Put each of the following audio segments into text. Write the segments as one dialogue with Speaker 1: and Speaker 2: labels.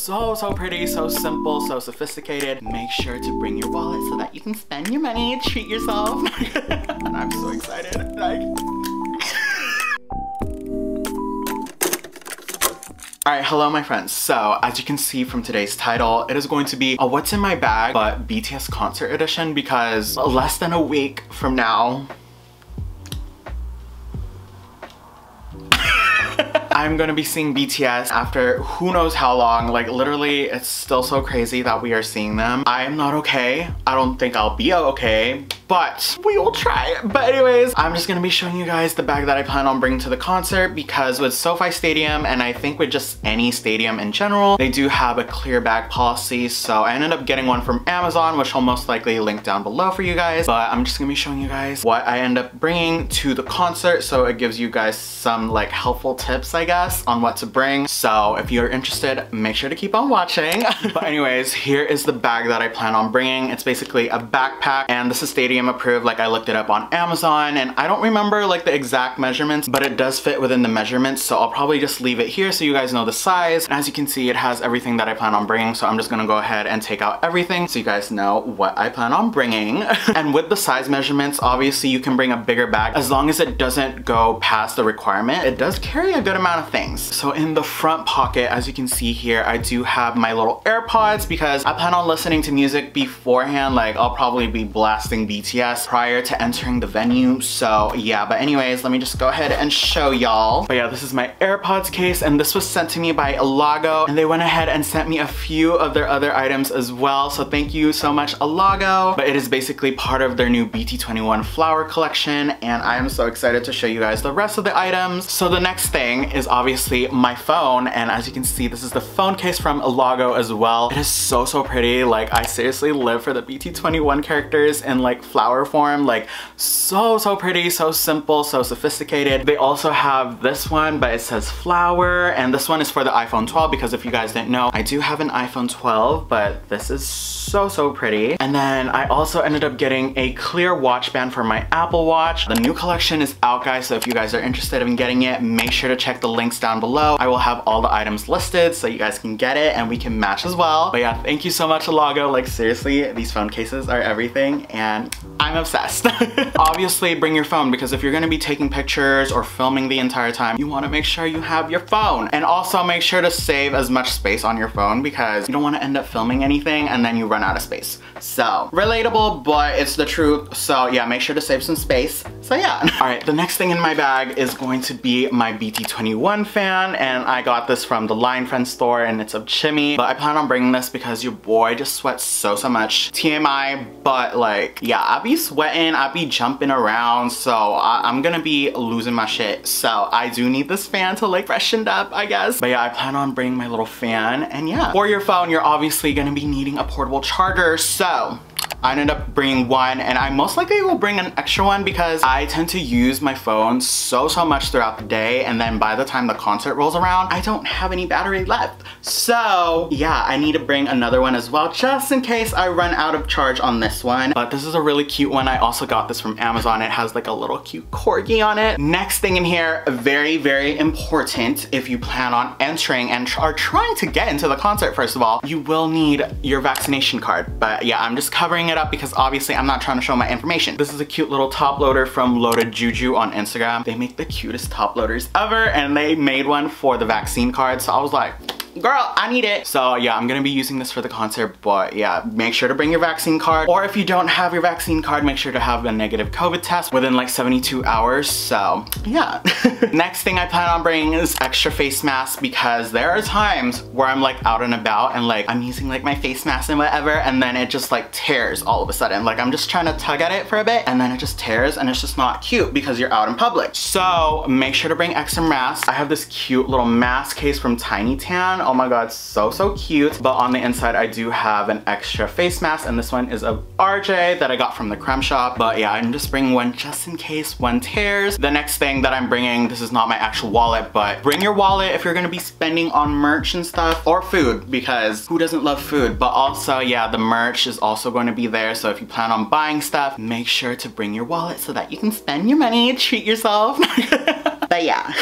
Speaker 1: so pretty, so simple, so sophisticated. Make sure to bring your wallet so that you can spend your money, treat yourself. And I'm so excited. Like, alright, hello my friends. So, as you can see from today's title, it is going to be a what's in my bag, but BTS Concert Edition, because less than a week from now, I'm gonna be seeing BTS after who knows how long. Like, literally, it's still so crazy that we are seeing them. I am not okay. I don't think I'll be okay, but we will try. But anyways, I'm just gonna be showing you guys the bag that I plan on bringing to the concert, because with SoFi Stadium, and I think with just any stadium in general, they do have a clear bag policy. So I ended up getting one from Amazon, which I'll most likely link down below for you guys. But I'm just gonna be showing you guys what I end up bringing to the concert, so it gives you guys some like helpful tips, I guess, on what to bring. So if you're interested, make sure to keep on watching. But anyways, here is the bag that I plan on bringing. It's basically a backpack, and this is stadium approved. Like, I looked it up on Amazon, and I don't remember like the exact measurements, but it does fit within the measurements. So I'll probably just leave it here so you guys know the size. And as you can see, it has everything that I plan on bringing. So I'm just gonna go ahead and take out everything so you guys know what I plan on bringing. And with the size measurements, obviously you can bring a bigger bag as long as it doesn't go past the requirement. It does carry a good amount of things. So in the front pocket, as you can see here, I do have my little AirPods, because I plan on listening to music beforehand. Like, I'll probably be blasting BTS prior to entering the venue. So yeah, but anyways, let me just go ahead and show y'all. But yeah, this is my AirPods case, and this was sent to me by elago, and they went ahead and sent me a few of their other items as well. So thank you so much, elago. But it is basically part of their new BT21 flower collection, and I am so excited to show you guys the rest of the items. So the next thing is obviously my phone, and as you can see, this is the phone case from elago as well. It is so pretty. Like, I seriously live for the BT21 characters in like flower form. Like, so pretty, so simple, so sophisticated. They also have this one, but it says flower, and this one is for the iPhone 12, because if you guys didn't know, I do have an iPhone 12, but this is so pretty. And then I also ended up getting a clear watch band for my Apple Watch. The new collection is out, guys, so if you guys are interested in getting it, make sure to check the links down below. I will have all the items listed so you guys can get it and we can match as well. But yeah, thank you so much, elago. Like, seriously, these phone cases are everything, and I'm obsessed. Obviously, bring your phone, because if you're gonna be taking pictures or filming the entire time, you wanna make sure you have your phone. And also make sure to save as much space on your phone, because you don't wanna end up filming anything and then you run out of space. So, relatable, but it's the truth. So yeah, make sure to save some space. So yeah. All right, the next thing in my bag is going to be my BT21 fan, and I got this from the Line Friend store, and it's of Chimmy. But I plan on bringing this because your boy just sweats so much. TMI, but like, yeah, I be sweating, I be jumping around, so I'm gonna be losing my shit. So I do need this fan to like freshen up, I guess. But yeah, I plan on bringing my little fan, and yeah. For your phone, you're obviously gonna be needing a portable charger, so I ended up bringing one, and I most likely will bring an extra one, because I tend to use my phone so much throughout the day, and then by the time the concert rolls around, I don't have any battery left. So yeah, I need to bring another one as well, just in case I run out of charge on this one. But this is a really cute one. I also got this from Amazon. It has like a little cute corgi on it. Next thing in here, very important, if you plan on entering and are trying to get into the concert, first of all, you will need your vaccination card. But yeah, I'm just covering it up because obviously I'm not trying to show my information. This is a cute little top loader from Loaded Juju on Instagram. They make the cutest top loaders ever, and they made one for the vaccine card, so I was like, girl, I need it. So yeah, I'm gonna be using this for the concert, but yeah, make sure to bring your vaccine card, or if you don't have your vaccine card, make sure to have a negative COVID test within like 72 hours, so yeah. Next thing I plan on bringing is extra face masks, because there are times where I'm like out and about and like I'm using like my face mask and whatever, and then it just like tears all of a sudden. Like, I'm just trying to tug at it for a bit and then it just tears, and it's just not cute because you're out in public. So make sure to bring extra masks. I have this cute little mask case from Tiny Tan. Oh my god, so cute. But on the inside, I do have an extra face mask, and this one is of RJ that I got from the Creme Shop. But yeah, I'm just bringing one just in case one tears. The next thing that I'm bringing, this is not my actual wallet, but bring your wallet if you're gonna be spending on merch and stuff, or food, because who doesn't love food? But also, yeah, the merch is also going to be there, so if you plan on buying stuff, make sure to bring your wallet so that you can spend your money, treat yourself. But yeah.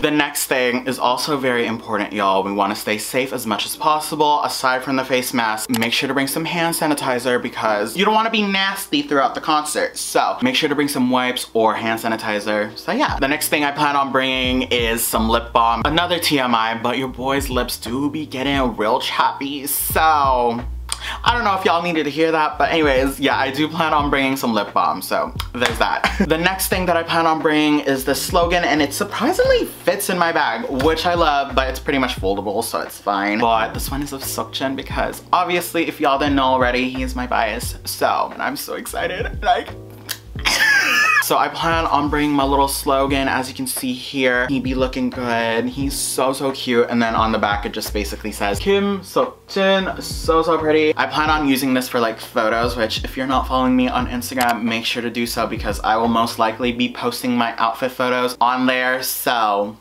Speaker 1: The next thing is also very important, y'all. We want to stay safe as much as possible. Aside from the face mask, make sure to bring some hand sanitizer because you don't want to be nasty throughout the concert. So make sure to bring some wipes or hand sanitizer. So yeah, the next thing I plan on bringing is some lip balm. Another TMI, but your boy's lips do be getting real chappy. So I don't know if y'all needed to hear that, but anyways, yeah, I do plan on bringing some lip balm, so there's that. The next thing that I plan on bringing is this slogan, and it surprisingly fits in my bag, which I love, but it's pretty much foldable, so it's fine. But this one is of Seokjin because obviously, if y'all didn't know already, he is my bias, so, and I'm so excited, like. So I plan on bringing my little slogan. As you can see here, he be looking good. He's so cute. And then on the back, it just basically says, Kim Seokjin, so pretty. I plan on using this for like photos, which if you're not following me on Instagram, make sure to do so because I will most likely be posting my outfit photos on there. So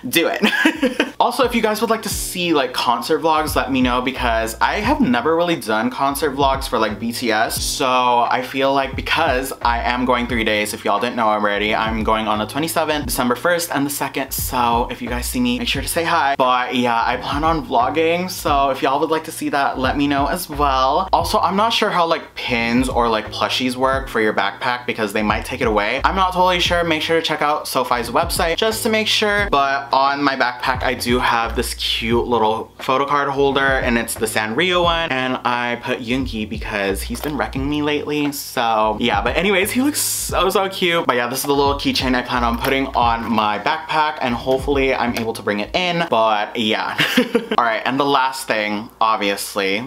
Speaker 1: do it. Also, if you guys would like to see like concert vlogs, let me know because I have never really done concert vlogs for like BTS. So I feel like because I am going 3 days, if y'all didn't know already, I'm going on the 27th, December 1st and the 2nd. So if you guys see me, make sure to say hi. But yeah, I plan on vlogging. So if y'all would like to see that, let me know as well. Also, I'm not sure how like pins or like plushies work for your backpack because they might take it away. I'm not totally sure. Make sure to check out SoFi's website just to make sure. But on my backpack, I do have this cute little photo card holder and it's the Sanrio one. And I put Yoongi because he's been wrecking me lately. So yeah, but anyways, he looks so cute. But yeah, this is the little keychain I plan on putting on my backpack and hopefully I'm able to bring it in. But yeah. All right, and the last thing, obviously,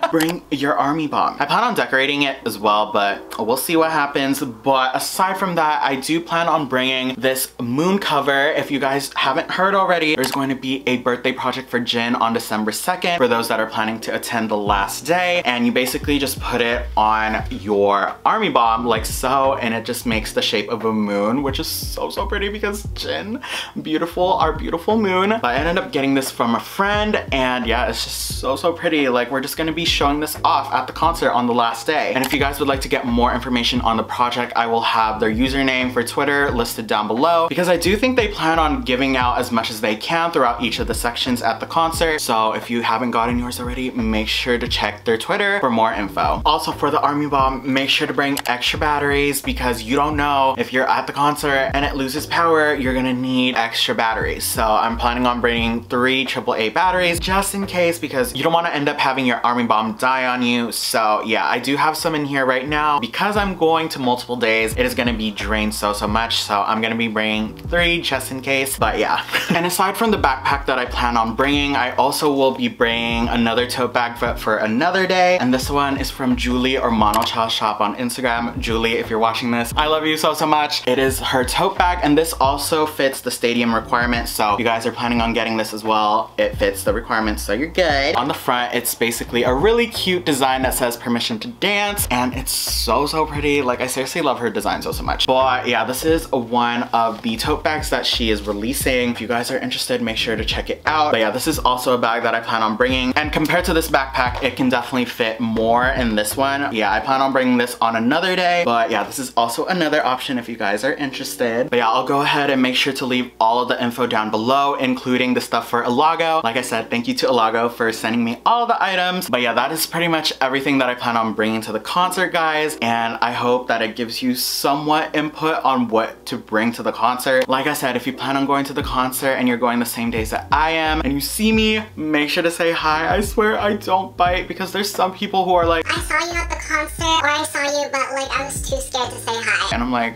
Speaker 1: bring your army bomb. I plan on decorating it as well, but we'll see what happens. But aside from that, I do plan on bringing this moon cover. If you guys haven't heard already, there's going to be a birthday project for Jin on December 2nd for those that are planning to attend the last day. And you basically just put it on your army bomb like so, and it just makes the shape of a moon, which is so pretty because Jin, beautiful, our beautiful moon. But I ended up getting this from a friend and yeah, it's just so pretty. Like we're just gonna be showing this off at the concert on the last day. And if you guys would like to get more information on the project, I will have their username for Twitter listed down below because I do think they plan on giving out as much as they can throughout each of the sections at the concert. So if you haven't gotten yours already, make sure to check their Twitter for more info. Also for the army bomb, make sure to bring extra batteries because you don't know if you're at the concert and it loses power, you're gonna need extra batteries. So I'm planning on bringing 3 AAA batteries just in case because you don't want to end up having your army bomb die on you. So yeah, I do have some in here right now. Because I'm going to multiple days, it is going to be drained so much. So I'm going to be bringing 3 just in case. But yeah. And aside from the backpack that I plan on bringing, I also will be bringing another tote bag for another day. And this one is from Julie or Monocha Shop on Instagram. Julie, if you're watching this, I love you so much. It is her tote bag and this also fits the stadium requirement. So if you guys are planning on getting this as well, it fits the requirements, so you're good. On the front, it's basically a really cute design that says permission to dance and it's so pretty. Like I seriously love her design so much. But yeah, this is one of the tote bags that she is releasing. If you guys are interested, make sure to check it out. But yeah, this is also a bag that I plan on bringing, and compared to this backpack, it can definitely fit more in this one. Yeah, I plan on bringing this on another day, but yeah, this is also another option if you guys are interested. But yeah, I'll go ahead and make sure to leave all of the info down below, including the stuff for elago. Like I said, thank you to elago for sending me all the items. But yeah, that is pretty much everything that I plan on bringing to the concert, guys, and I hope that it gives you somewhat input on what to bring to the concert. Like I said, if you plan on going to the concert and you're going the same days that I am and you see me, make sure to say hi. I swear I don't bite because there's some people who are like,
Speaker 2: I saw you at the concert, or I saw you but like I was too scared to say hi.
Speaker 1: And I'm like,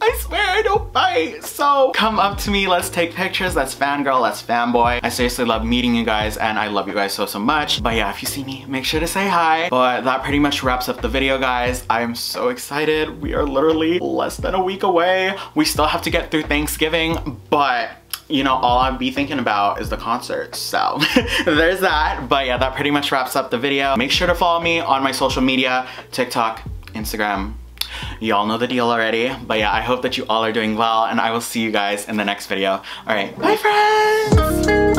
Speaker 1: I swear I don't bite. So come up to me, let's take pictures, let's fangirl, let's fanboy. I seriously love meeting you guys and I love you guys so much. But yeah, if you see me, make sure to say hi. But that pretty much wraps up the video, guys. I am so excited. We are literally less than a week away. We still have to get through Thanksgiving, but you know, all I'll be thinking about is the concert. So there's that. But yeah, that pretty much wraps up the video. Make sure to follow me on my social media, TikTok, Instagram. Y'all know the deal already. But yeah, I hope that you all are doing well and I will see you guys in the next video. All right, bye friends!